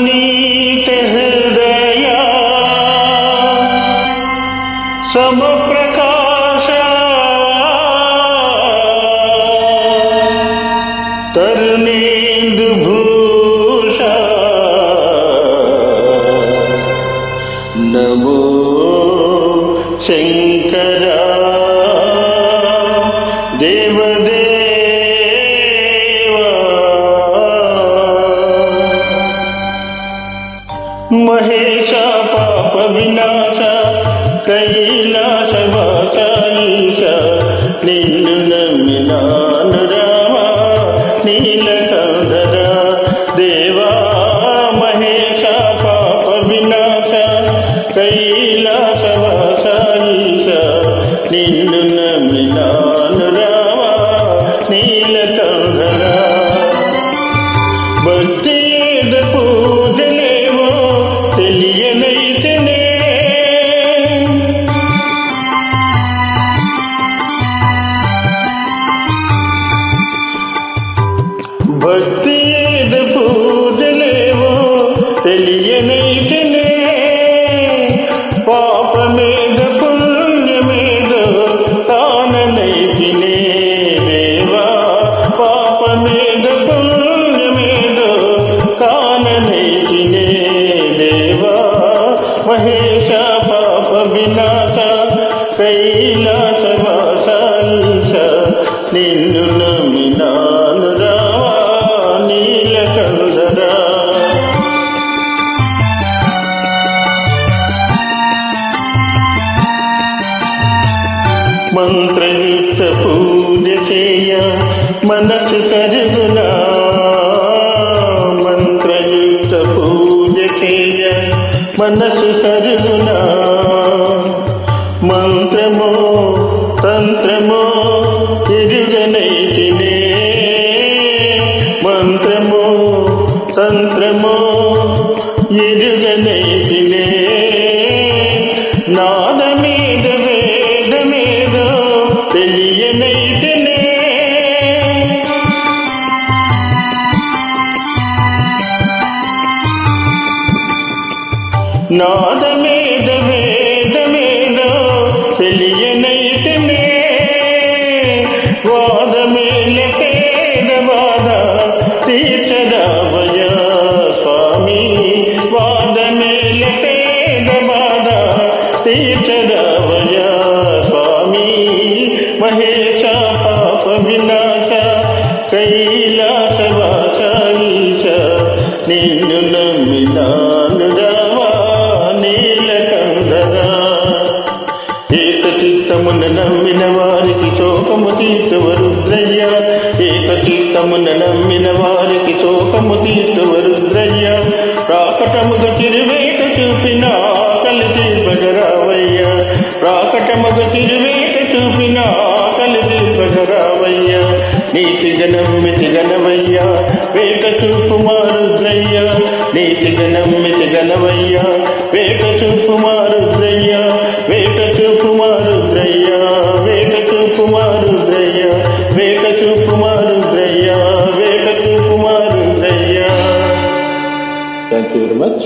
नवनीत हृदया समप्रकाश तरुणेन्दुभूषा नमो शंकरा देवदेवा महेशा पाप विनाश कैलास वासाईश निन्नु नम्मिनानु रामा नीलकंठधर देवा महेशा पाप विनाश कैलास वासाईश निन्नु नम्मिनानु रामा नीलकंठधर भक्ति పూజలేవో తెలియనైతేనే భక్తి ఏద పూజలేవో తెలియనైతేనే పాపమేద పుణ్యమేదో తాననైతినే దేవా పాపమేద పుణ్యమేదో తాననైతినే దేవా మహేశ పాప వినాశ కైలాస వాసాలీశ నిన్ను నమ్మినాను రావా నీలకంఠధర మంత్రయుక్త పూజ చేయ మనసు కరుగునా మంత్రయుక్త పూజ చేయ మనసు కరుగునా మంత్రమో తంత్రమో ఎరుగనైతినే మంత్రమో తంత్రమో ఎరుగనైతినే నాదమేద వేదమేదో తెలియనైతినే నాదమేద వేదమేదో తెలియనైతినే వాదమేల పేద బాధ తీర్చరావయ స్వామి వాదమేల పేద బాధ తీర్చరావయ స్వామి మహేశ పాప వినాశ కైలాస వాసాలీశ నిన్ను నమ్మినాను రావా నీలకంఠధర ఏకచిత్తమున నమ్మిన వారికి శోకము తీర్చువ రుద్రయ్య ఏకచిత్తమున నమ్మిన వారికి శోకము తీర్చువ రుద్రయ్య ప్రాకటముగ తిరువేట చూపిన ఆకలి తీర్పగరావయ్య ప్రాకటముగ తిరువేట చూపిన ఆకలి తీర్పగరావయ్య నీతిగ నమ్మితి గణవయ్య వేక చూపుమా రుద్రయ్య నీతిగ నమ్మితి గణవయ్య వేక చూపుమా Rudrayya వేక చూపుమా Rudrayya వేక చూపుమా Rudrayya వేక చూపుమా Rudrayya వేక చూపుమా Rudrayya. Thank you very much.